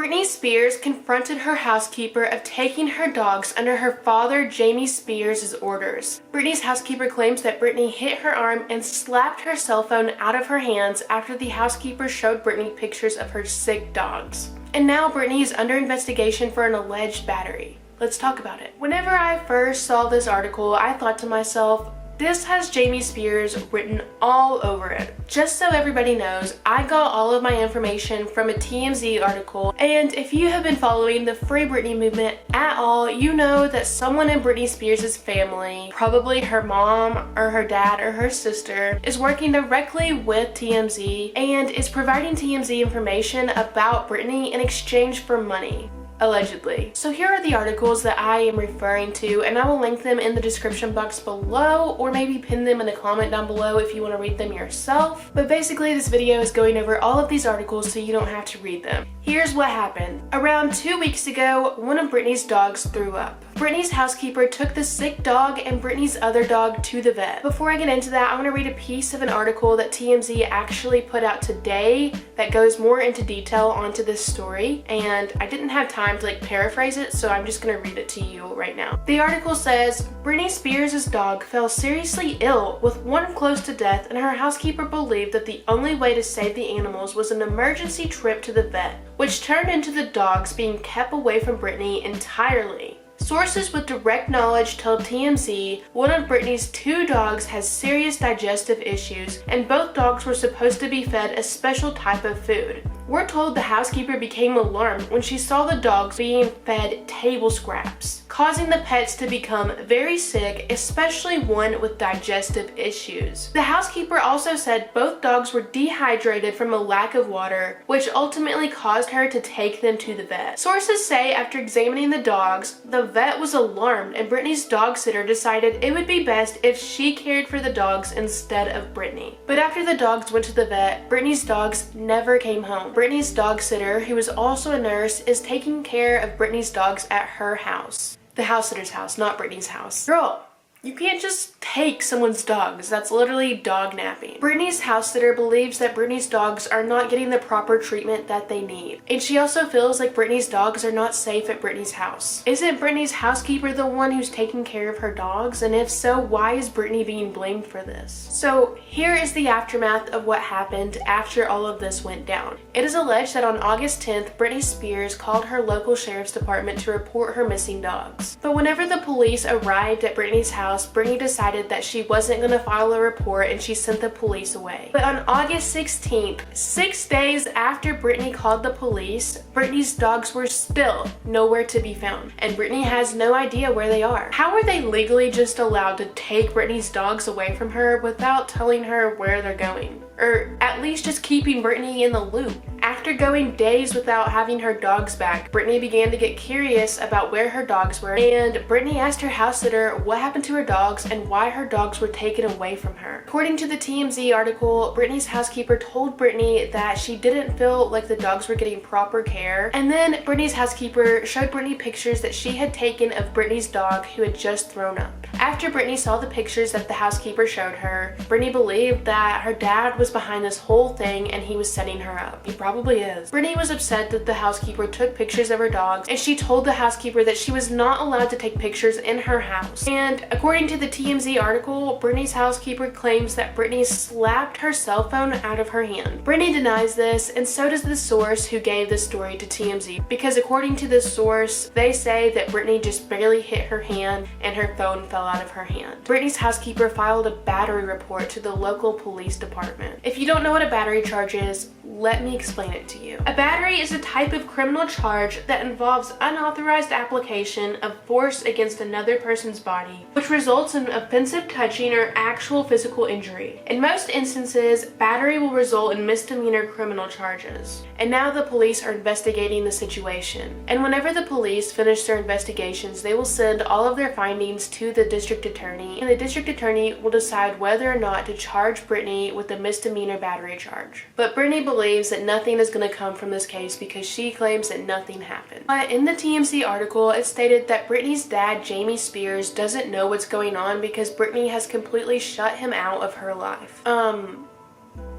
Britney Spears confronted her housekeeper of taking her dogs under her father Jamie Spears' orders. Britney's housekeeper claims that Britney hit her arm and slapped her cell phone out of her hands after the housekeeper showed Britney pictures of her sick dogs. And now Britney is under investigation for an alleged battery. Let's talk about it. Whenever I first saw this article, I thought to myself, this has Jamie Spears written all over it. Just so everybody knows, I got all of my information from a TMZ article, and if you have been following the Free Britney movement at all, you know that someone in Britney Spears' family, probably her mom or her dad or her sister, is working directly with TMZ and is providing TMZ information about Britney in exchange for money. Allegedly. So here are the articles that I am referring to, and I will link them in the description box below, or maybe pin them in the comment down below if you want to read them yourself. But basically this video is going over all of these articles so you don't have to read them. Here's what happened. Around 2 weeks ago, one of Britney's dogs threw up. Britney's housekeeper took the sick dog and Britney's other dog to the vet. Before I get into that, I want to read a piece of an article that TMZ actually put out today that goes more into detail onto this story, and I didn't have time to paraphrase it, so I'm just going to read it to you right now. The article says, Britney Spears' dog fell seriously ill with one close to death, and her housekeeper believed that the only way to save the animals was an emergency trip to the vet, which turned into the dogs being kept away from Britney entirely. Sources with direct knowledge told TMZ one of Britney's 2 dogs has serious digestive issues, and both dogs were supposed to be fed a special type of food. We're told the housekeeper became alarmed when she saw the dogs being fed table scraps, causing the pets to become very sick, especially one with digestive issues. The housekeeper also said both dogs were dehydrated from a lack of water, which ultimately caused her to take them to the vet. Sources say after examining the dogs, the vet was alarmed, and Britney's dog sitter decided it would be best if she cared for the dogs instead of Britney. But after the dogs went to the vet, Britney's dogs never came home. Britney's dog sitter, who is also a nurse, is taking care of Britney's dogs at her house. The house sitter's house, not Britney's house. Girl, you can't just take someone's dogs. That's literally dog napping. Britney's house sitter believes that Britney's dogs are not getting the proper treatment that they need. And she also feels like Britney's dogs are not safe at Britney's house. Isn't Britney's housekeeper the one who's taking care of her dogs? And if so, why is Britney being blamed for this? So here is the aftermath of what happened after all of this went down. It is alleged that on August 10th, Britney Spears called her local sheriff's department to report her missing dogs. But whenever the police arrived at Britney's house, Britney decided that she wasn't going to file a report, and she sent the police away. But on August 16th, 6 days after Britney called the police, Britney's dogs were still nowhere to be found, and Britney has no idea where they are. How are they legally just allowed to take Britney's dogs away from her without telling her where they're going? Or at least just keeping Britney in the loop? After going days without having her dogs back, Britney began to get curious about where her dogs were, and Britney asked her house sitter what happened to her dogs and why her dogs were taken away from her. According to the TMZ article, Britney's housekeeper told Britney that she didn't feel like the dogs were getting proper care, and then Britney's housekeeper showed Britney pictures that she had taken of Britney's dog who had just thrown up. After Britney saw the pictures that the housekeeper showed her, Britney believed that her dad was behind this whole thing and he was setting her up. He probably is. Britney was upset that the housekeeper took pictures of her dogs, and she told the housekeeper that she was not allowed to take pictures in her house. And according to the TMZ article, Britney's housekeeper claims that Britney slapped her cell phone out of her hand. Britney denies this, and so does the source who gave this story to TMZ, because according to this source, they say that Britney just barely hit her hand and her phone fell out of her hand. Britney's housekeeper filed a battery report to the local police department. If you don't know what a battery charge is, let me explain it to you. A battery is a type of criminal charge that involves unauthorized application of force against another person's body, which results in offensive touching or actual physical injury. In most instances, battery will result in misdemeanor criminal charges. And now the police are investigating the situation. And whenever the police finish their investigations, they will send all of their findings to the district attorney, and the district attorney will decide whether or not to charge Britney with a misdemeanor battery charge. But Britney believes that nothing is going to come from this case because she claims that nothing happened. But in the TMZ article, it stated that Britney's dad, Jamie Spears, doesn't know what's going on because Britney has completely shut him out of her life.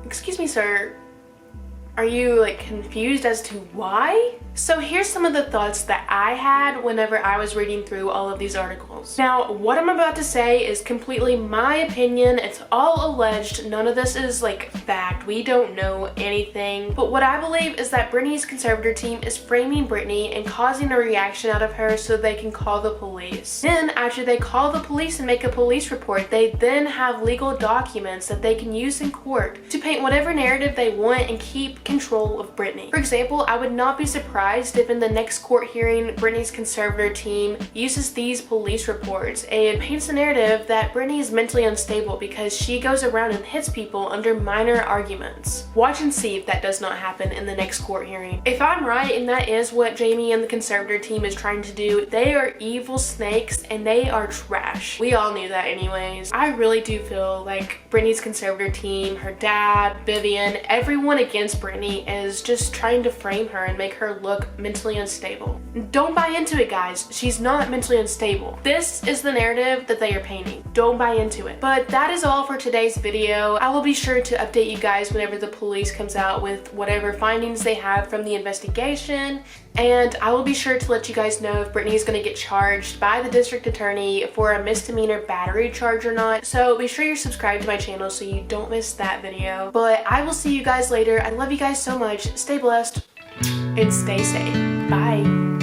Excuse me, sir. Are you like confused as to why? So here's some of the thoughts that I had whenever I was reading through all of these articles. Now, what I'm about to say is completely my opinion. It's all alleged. None of this is like fact. We don't know anything. But what I believe is that Britney's conservator team is framing Britney and causing a reaction out of her so they can call the police. Then after they call the police and make a police report, they then have legal documents that they can use in court to paint whatever narrative they want and keep control of Britney. For example, I would not be surprised if in the next court hearing, Britney's conservator team uses these police reports and paints a narrative that Britney is mentally unstable because she goes around and hits people under minor arguments. Watch and see if that does not happen in the next court hearing. If I'm right and that is what Jamie and the conservator team is trying to do, they are evil snakes and they are trash. We all knew that anyways. I really do feel like Britney's conservator team, her dad, Vivian, everyone against Britney is just trying to frame her and make her look mentally unstable. Don't buy into it, guys. She's not mentally unstable. This is the narrative that they are painting. Don't buy into it. But that is all for today's video. I will be sure to update you guys whenever the police comes out with whatever findings they have from the investigation. And I will be sure to let you guys know if Britney is going to get charged by the district attorney for a misdemeanor battery charge or not. So be sure you're subscribed to my channel so you don't miss that video. But I will see you guys later. I love you guys so much. Stay blessed and stay safe. Bye.